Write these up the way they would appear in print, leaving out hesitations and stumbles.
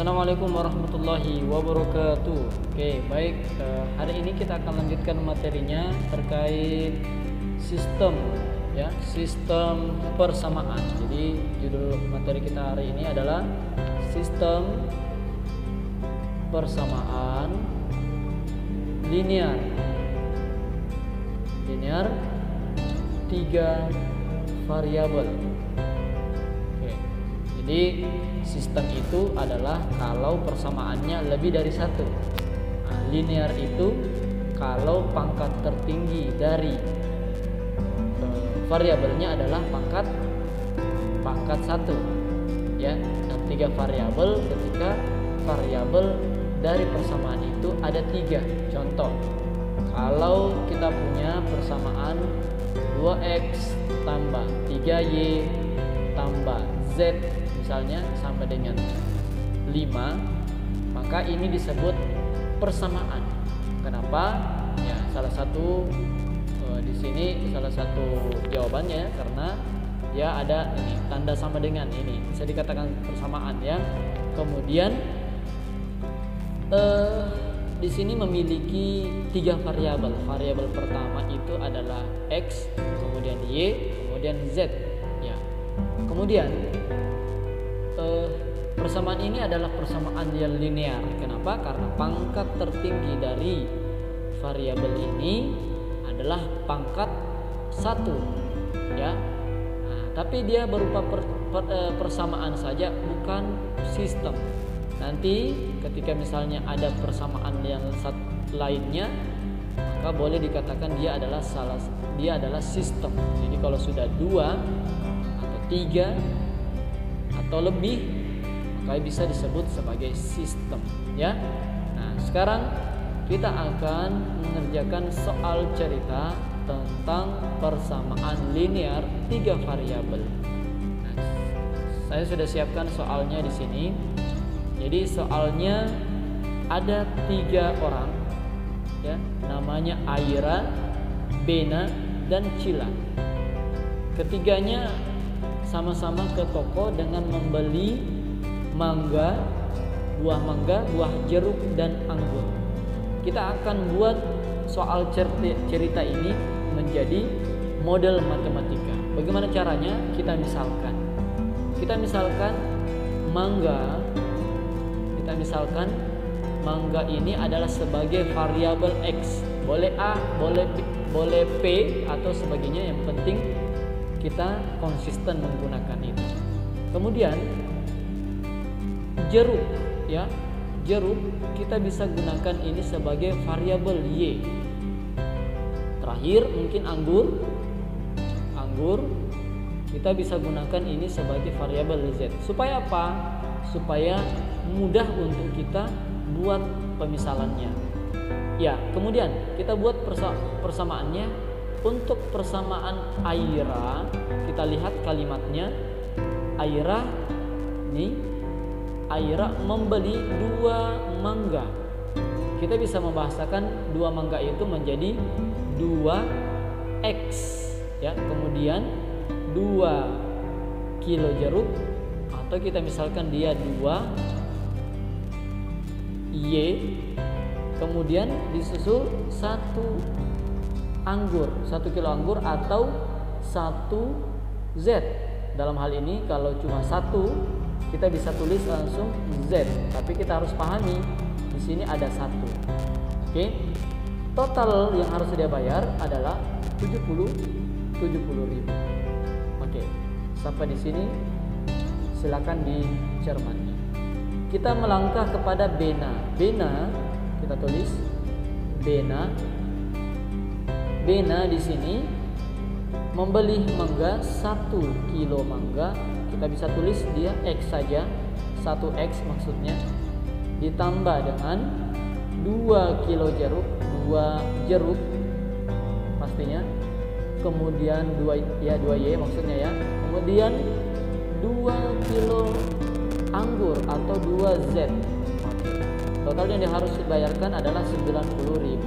Assalamualaikum warahmatullahi wabarakatuh. Oke, baik. Hari ini kita akan lanjutkan materinya terkait sistem, ya, sistem persamaan. Jadi judul materi kita hari ini adalah sistem persamaan linear. Linear 3 variabel. Oke. Jadi sistem itu adalah kalau persamaannya lebih dari satu. Nah, linear itu kalau pangkat tertinggi dari variabelnya adalah pangkat satu, ya. Dan 3 variabel ketika variabel dari persamaan itu ada 3. Contoh, kalau kita punya persamaan 2x tambah 3y tambah z misalnya sama dengan 5, maka ini disebut persamaan. Kenapa? Ya, salah satu di sini salah satu jawabannya karena dia ada ini tanda sama dengan ini, bisa dikatakan persamaan, ya. Kemudian di sini memiliki 3 variabel. Variabel pertama itu adalah x, kemudian y, kemudian z, ya. Kemudian persamaan ini adalah persamaan yang linear. Kenapa? Karena pangkat tertinggi dari variabel ini adalah pangkat 1, ya. Nah, tapi dia berupa persamaan saja, bukan sistem. Nanti ketika misalnya ada persamaan yang lainnya, maka boleh dikatakan dia adalah sistem. Jadi kalau sudah 2 atau 3 atau lebih, maka bisa disebut sebagai sistem, ya. Nah, sekarang kita akan mengerjakan soal cerita tentang persamaan linear 3 variabel. Nah, saya sudah siapkan soalnya di sini. Jadi soalnya ada 3 orang, ya, namanya Aira, Bena, dan Cila. Ketiganya sama-sama ke toko dengan membeli buah mangga, buah jeruk, dan anggur. Kita akan buat soal cerita ini menjadi model matematika. Bagaimana caranya? Kita misalkan mangga ini adalah sebagai variabel x. Boleh A, boleh P atau sebagainya, yang penting kita konsisten menggunakan itu. Kemudian jeruk, ya. Jeruk kita bisa gunakan ini sebagai variabel y. Terakhir mungkin anggur kita bisa gunakan ini sebagai variabel z. Supaya apa? Supaya mudah untuk kita buat pemisalannya. Ya, kemudian kita buat persamaannya. Untuk persamaan Aira, kita lihat kalimatnya. Aira membeli 2 mangga. Kita bisa membahasakan 2 mangga itu menjadi 2x, ya. Kemudian 2 kilo jeruk, atau kita misalkan dia 2y, kemudian disusul 1 kilo anggur atau 1 z. Dalam hal ini kalau cuma 1, kita bisa tulis langsung z, tapi kita harus pahami di sini ada 1. Oke. Total yang harus dia bayar adalah 70.000. Oke. Sampai di sini silakan dicermati. Kita melangkah kepada Bena. Kita tulis Bena di sini membeli mangga 1 kilo mangga. Kita bisa tulis dia x saja, 1x maksudnya, ditambah dengan 2 kilo jeruk, 2 jeruk pastinya, kemudian 2y maksudnya, ya. Kemudian 2 kilo anggur atau 2z. Total yang dia harus dibayarkan adalah 90.000.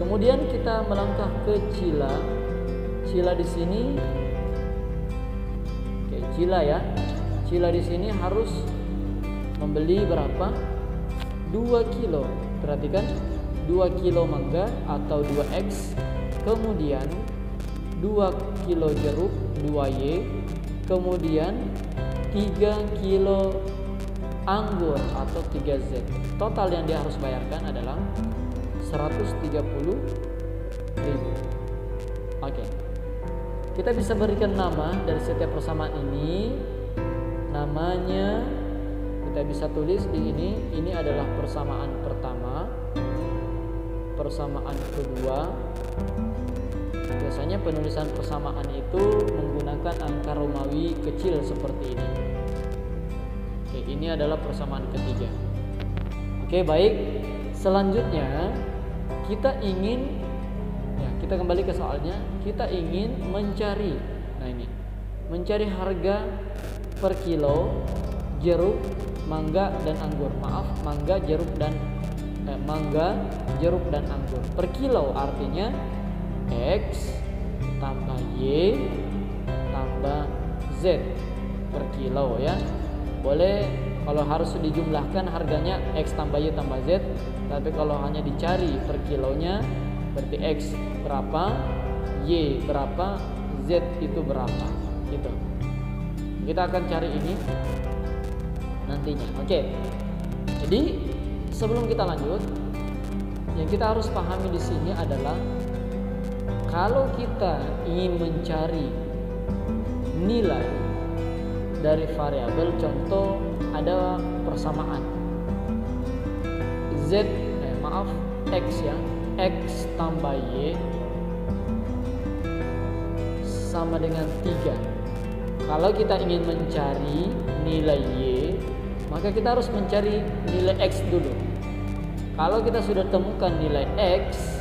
Kemudian kita melangkah ke Cila di sini. Oke, Cila, ya. Cila di sini harus membeli berapa? 2 kilo. Perhatikan, 2 kilo mangga atau 2X, kemudian 2 kilo jeruk 2Y, kemudian 3 kilo anggur atau 3Z. Total yang dia harus bayarkan adalah 130.000. Oke. Kita bisa berikan nama dari setiap persamaan ini. Namanya kita bisa tulis di ini adalah persamaan pertama, persamaan kedua. Biasanya penulisan persamaan itu menggunakan angka Romawi kecil seperti ini. Oke, ini adalah persamaan ketiga. Oke, baik. Selanjutnya kita ingin, ya, kita kembali ke soalnya. Kita ingin mencari, nah ini, mencari harga per kilo jeruk, mangga dan anggur. Maaf, mangga, jeruk dan anggur. Per kilo artinya X tambah Y tambah Z per kilo ya. Boleh kalau harus dijumlahkan harganya X tambah Y tambah Z, tapi kalau hanya dicari per kilonya berarti X berapa, Y berapa, Z itu berapa gitu. Kita akan cari ini nantinya. Oke. Jadi sebelum kita lanjut, yang kita harus pahami di sini adalah kalau kita ingin mencari nilai dari variabel, contoh ada persamaan X ya, X tambah Y sama dengan 3. Kalau kita ingin mencari nilai Y, maka kita harus mencari nilai X dulu. Kalau kita sudah temukan nilai X,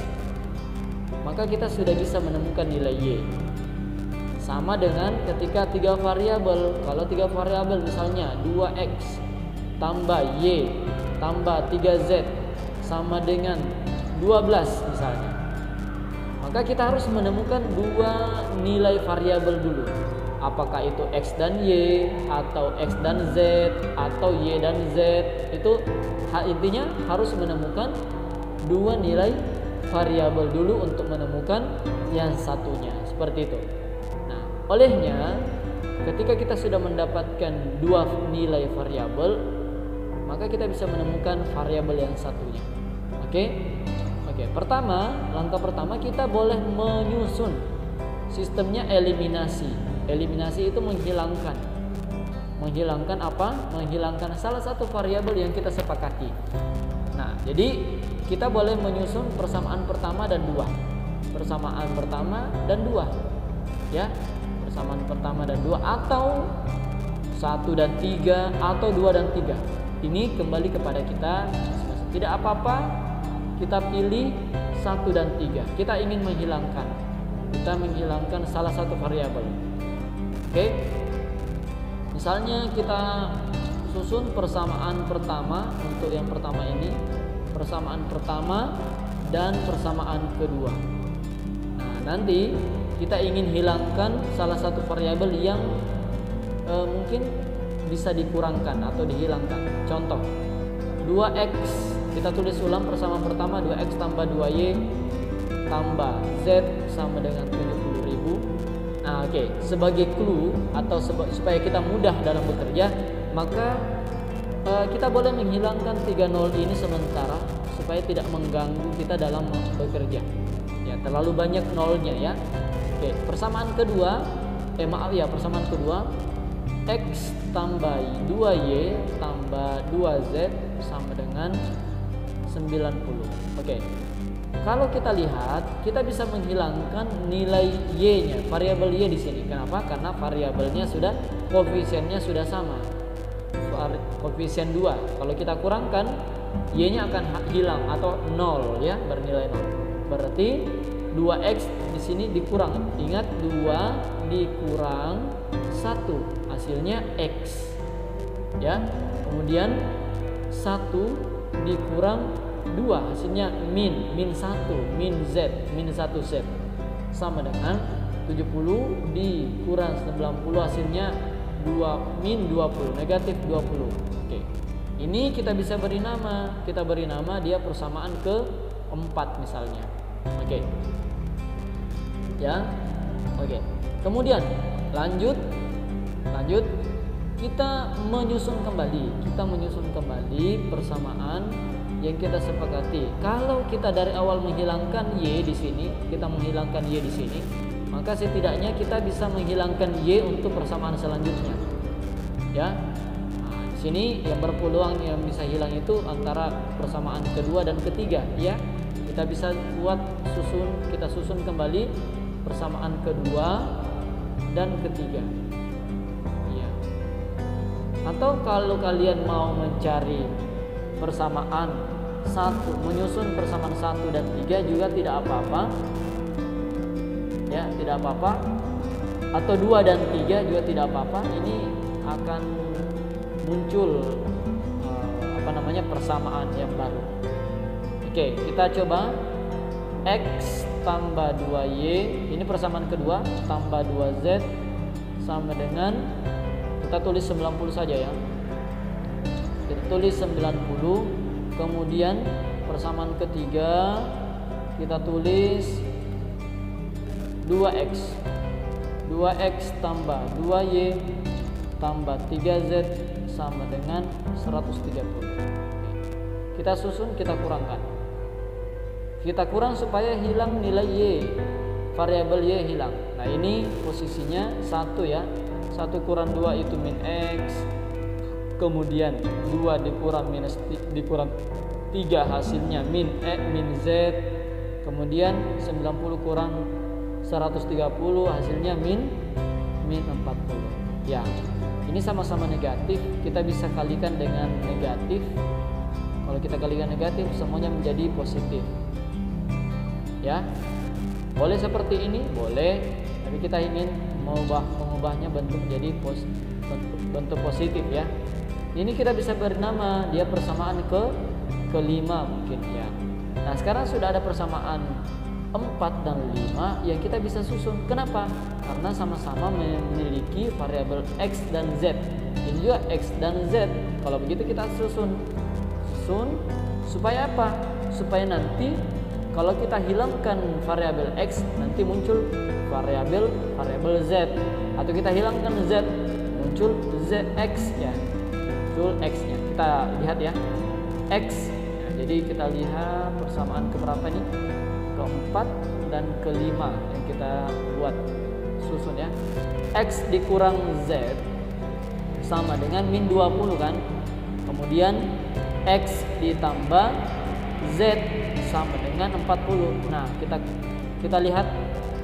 maka kita sudah bisa menemukan nilai Y. Sama dengan ketika 3 variabel. Kalau 3 variabel misalnya 2X tambah Y tambah 3Z sama dengan 12 misalnya, maka kita harus menemukan 2 nilai variabel dulu. Apakah itu X dan Y, atau X dan Z, atau Y dan Z. Itu intinya harus menemukan 2 nilai variabel dulu untuk menemukan yang satunya. Seperti itu. Nah, olehnya ketika kita sudah mendapatkan 2 nilai variabel, maka kita bisa menemukan variabel yang satunya. Oke. Langkah pertama kita boleh menyusun sistemnya eliminasi. Eliminasi itu menghilangkan apa? Menghilangkan salah satu variabel yang kita sepakati. Nah, jadi kita boleh menyusun persamaan pertama dan 2. Persamaan pertama dan 2. Ya, persamaan pertama dan 2, atau 1 dan 3, atau 2 dan 3. Ini kembali kepada kita masing-masing. Tidak apa-apa kita pilih 1 dan 3. Kita ingin menghilangkan. Kita menghilangkan salah satu variabel. Oke. Misalnya kita susun persamaan pertama untuk yang pertama ini, persamaan pertama dan persamaan kedua. Nah, nanti kita ingin hilangkan salah satu variabel yang mungkin bisa dikurangkan atau dihilangkan. Contoh 2X, kita tulis ulang persamaan pertama, 2X tambah 2Y tambah Z sama dengan 70.000. Nah, oke. Sebagai clue atau supaya kita mudah dalam bekerja, maka kita boleh menghilangkan 3 nol ini sementara supaya tidak mengganggu kita dalam bekerja. Ya, terlalu banyak nolnya ya. Oke, persamaan kedua, persamaan kedua, X tambah 2Y tambah 2Z sama dengan 90. Oke. Kalau kita lihat, kita bisa menghilangkan nilai Y-nya, variabel Y di sini. Kenapa? Karena variabelnya sudah, koefisiennya sudah sama. Koefisien 2. Kalau kita kurangkan, Y-nya akan hilang atau 0 ya, bernilai 0. Berarti 2X di sini dikurang. Ingat, 2 dikurang 1, hasilnya X. Ya. Kemudian 1 dikurang 2, hasilnya min 1, min Z, min 1Z sama dengan 70 dikurang 90, hasilnya min 20, negatif 20. Oke. Ini kita bisa beri nama. Kita beri nama dia persamaan ke 4 misalnya. Oke. Ya. Oke. Kemudian lanjut kita menyusun kembali persamaan yang kita sepakati. Kalau kita dari awal menghilangkan y di sini, maka setidaknya kita bisa menghilangkan y untuk persamaan selanjutnya. Ya. Nah, di sini yang berpeluang yang bisa hilang itu antara persamaan kedua dan ketiga, ya. Kita bisa kita susun kembali persamaan kedua dan ketiga. Ya. Atau kalau kalian mau mencari persamaan menyusun persamaan 1 dan 3 juga tidak apa-apa. Ya, tidak apa-apa. Atau 2 dan 3 juga tidak apa-apa. Ini akan muncul persamaan yang baru. Oke, kita coba X tambah 2Y, ini persamaan kedua, tambah 2Z sama dengan, kita tulis 90 saja ya. Kita tulis 90, kemudian persamaan ketiga kita tulis 2x tambah 2y tambah 3z sama dengan 130. Kita susun, kita kurangkan. Kita kurang supaya hilang nilai y, variabel y hilang. Nah ini posisinya 1 ya. 1 kurang 2 itu min x. Kemudian 2 dikurang 3 hasilnya min z. Kemudian 90 kurang 130 hasilnya min 40. Ya, ini sama-sama negatif, kita bisa kalikan dengan negatif. Kalau kita kalikan negatif, semuanya menjadi positif. Ya, boleh seperti ini, boleh. Tapi kita ingin mengubahnya bentuk menjadi bentuk positif ya. Ini kita bisa bernama dia persamaan kelima mungkin ya. Nah sekarang sudah ada persamaan 4 dan 5 yang kita bisa susun. Kenapa? Karena sama-sama memiliki variabel x dan z. Ini juga x dan z. Kalau begitu kita susun supaya apa? Supaya nanti kalau kita hilangkan variabel x, nanti muncul variabel z. Atau kita hilangkan z, muncul zx ya. Muncul x-nya. Kita lihat ya. X. Ya, jadi kita lihat persamaan keberapa nih? Keempat dan kelima yang kita buat susun ya. X dikurang Z sama dengan min 20 kan. Kemudian X ditambah Z sama dengan 40. Nah, kita lihat,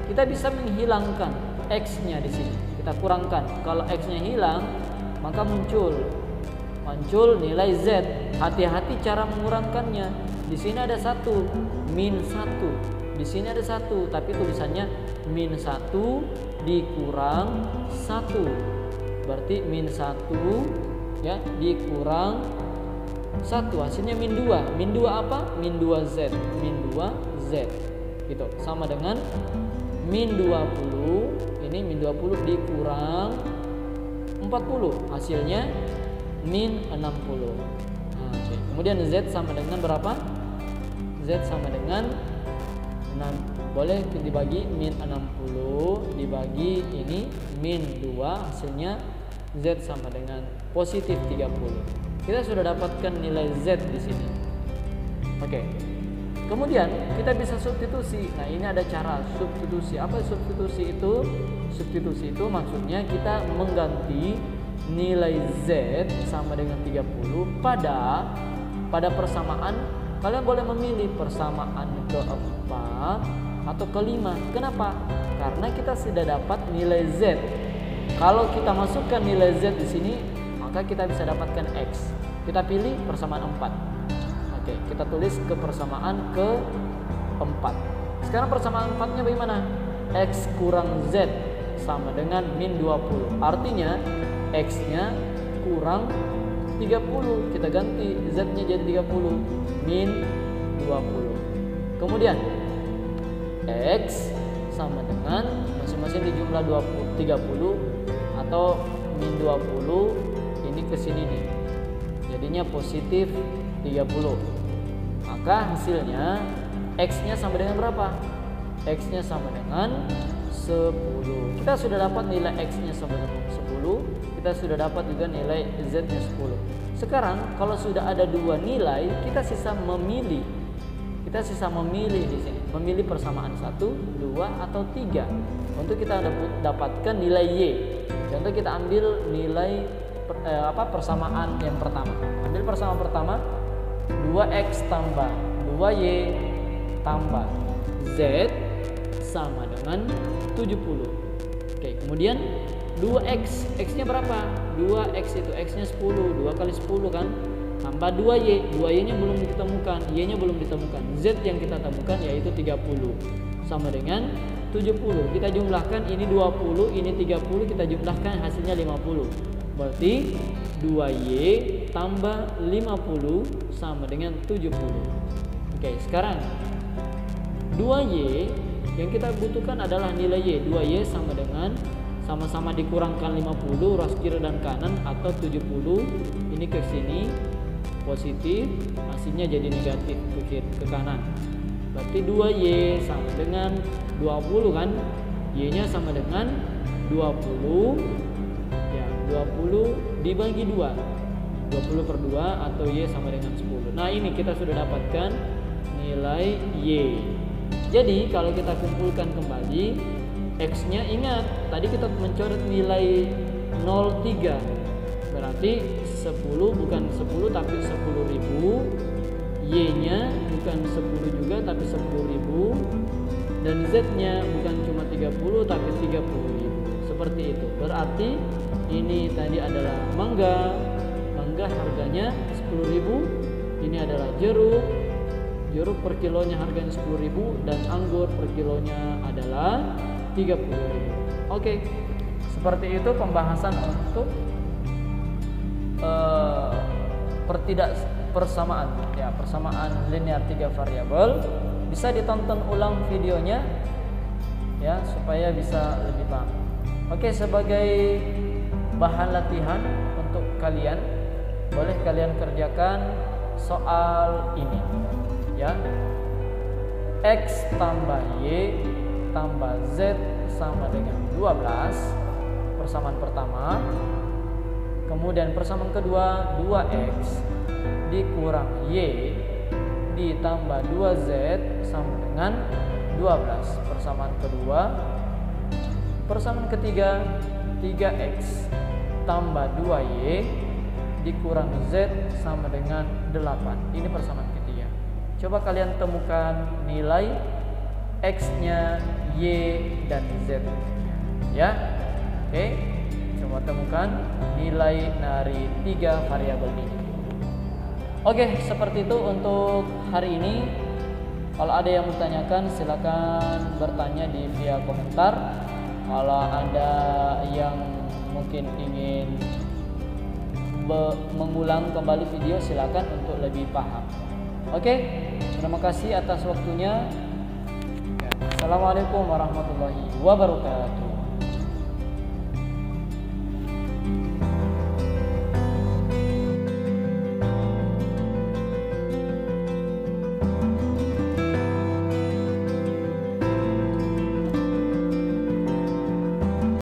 kita bisa menghilangkan X-nya di sini. Kita kurangkan. Kalau X-nya hilang, maka muncul nilai Z. Hati-hati cara mengurangkannya. Di sini ada 1, min 1. Di sini ada 1, tapi tulisannya min 1 dikurang 1. Berarti min 1 ya dikurang 1, hasilnya min 2. Min 2 apa? Min 2Z. Min 2Z. Gitu. Sama dengan min 20. Ini min 20 dikurang 40. Hasilnya min 60. Nah, okay. Kemudian Z sama dengan berapa? Z sama dengan 6. Boleh dibagi min 60 dibagi ini min 2, hasilnya Z sama dengan positif 30. Kita sudah dapatkan nilai Z di sini. Oke. Kemudian kita bisa substitusi. Nah, ini ada cara substitusi. Apa substitusi itu? Substitusi itu maksudnya kita mengganti nilai Z sama dengan 30 pada persamaan. Kalian boleh memilih persamaan keempat atau kelima. Kenapa? Karena kita sudah dapat nilai Z. Kalau kita masukkan nilai Z di sini, maka kita bisa dapatkan X. Kita pilih persamaan 4. Oke, kita tulis ke persamaan keempat. Sekarang persamaan 4-nya bagaimana? X kurang Z sama dengan min 20. Artinya X-nya kurang 30. Kita ganti Z-nya jadi 30. Min 20. Kemudian X sama dengan masing-masing dijumlah 30 atau min 20 ini ke sini nih. Jadinya positif 30. Maka hasilnya X-nya sama dengan berapa? X-nya sama dengan 10. Kita sudah dapat nilai X-nya sama dengan 10. Kita sudah dapat juga nilai Z-nya 10. Sekarang kalau sudah ada dua nilai, kita sisa memilih. Kita sisa memilih di sini. Memilih persamaan 1, 2 atau 3. Untuk kita dapatkan nilai Y. Contoh kita ambil nilai persamaan yang pertama. Ambil persamaan pertama 2X tambah 2Y tambah Z sama dengan 70. Oke, kemudian 2X, X-nya berapa? 2X itu X-nya 10, 2 kali 10 kan? Tambah 2Y, 2Y-nya belum ditemukan, Y-nya belum ditemukan. Z yang kita temukan yaitu 30 sama dengan 70. Kita jumlahkan, ini 20, ini 30, kita jumlahkan hasilnya 50. Berarti 2Y tambah 50 sama dengan 70. Oke, sekarang 2Y yang kita butuhkan adalah nilai Y. 2Y sama dengan sama-sama dikurangkan 50 ras kiri dan kanan atau 70 ini ke sini positif, hasilnya jadi negatif ke kanan. Berarti 2Y sama dengan 20 kan? Y-nya sama dengan 20. Ya, 20 dibagi 2. 20 per 2 atau Y sama dengan 10. Nah, ini kita sudah dapatkan nilai Y. Jadi kalau kita kumpulkan kembali X-nya, ingat tadi kita mencoret nilai 0,3. Berarti 10 bukan 10 tapi 10.000. Y-nya bukan 10 juga tapi 10.000. Dan Z-nya bukan cuma 30 tapi 30.000. Seperti itu. Berarti ini tadi adalah mangga. Mangga harganya 10.000. Ini adalah jeruk. Jeruk per kilonya harganya 10.000 dan anggur per kilonya adalah 30.000. Oke, seperti itu pembahasan untuk persamaan ya, persamaan linear 3 variabel. Bisa ditonton ulang videonya ya supaya bisa lebih paham. Oke, sebagai bahan latihan untuk kalian, boleh kalian kerjakan soal ini ya. X tambah Y tambah Z sama dengan 12, persamaan pertama. Kemudian persamaan kedua 2X dikurang Y ditambah 2Z sama dengan 12, persamaan kedua. Persamaan ketiga 3X tambah 2Y dikurang Z sama dengan 8. Ini persamaan ketiga. Coba kalian temukan nilai X-nya, Y dan Z ya. Oke, coba temukan nilai dari 3 variabel ini. Oke, seperti itu untuk hari ini. Kalau ada yang bertanyakan silakan bertanya di via komentar. Kalau ada yang mungkin ingin mengulang kembali video silakan untuk lebih paham. Oke, terima kasih atas waktunya. Assalamualaikum warahmatullahi wabarakatuh.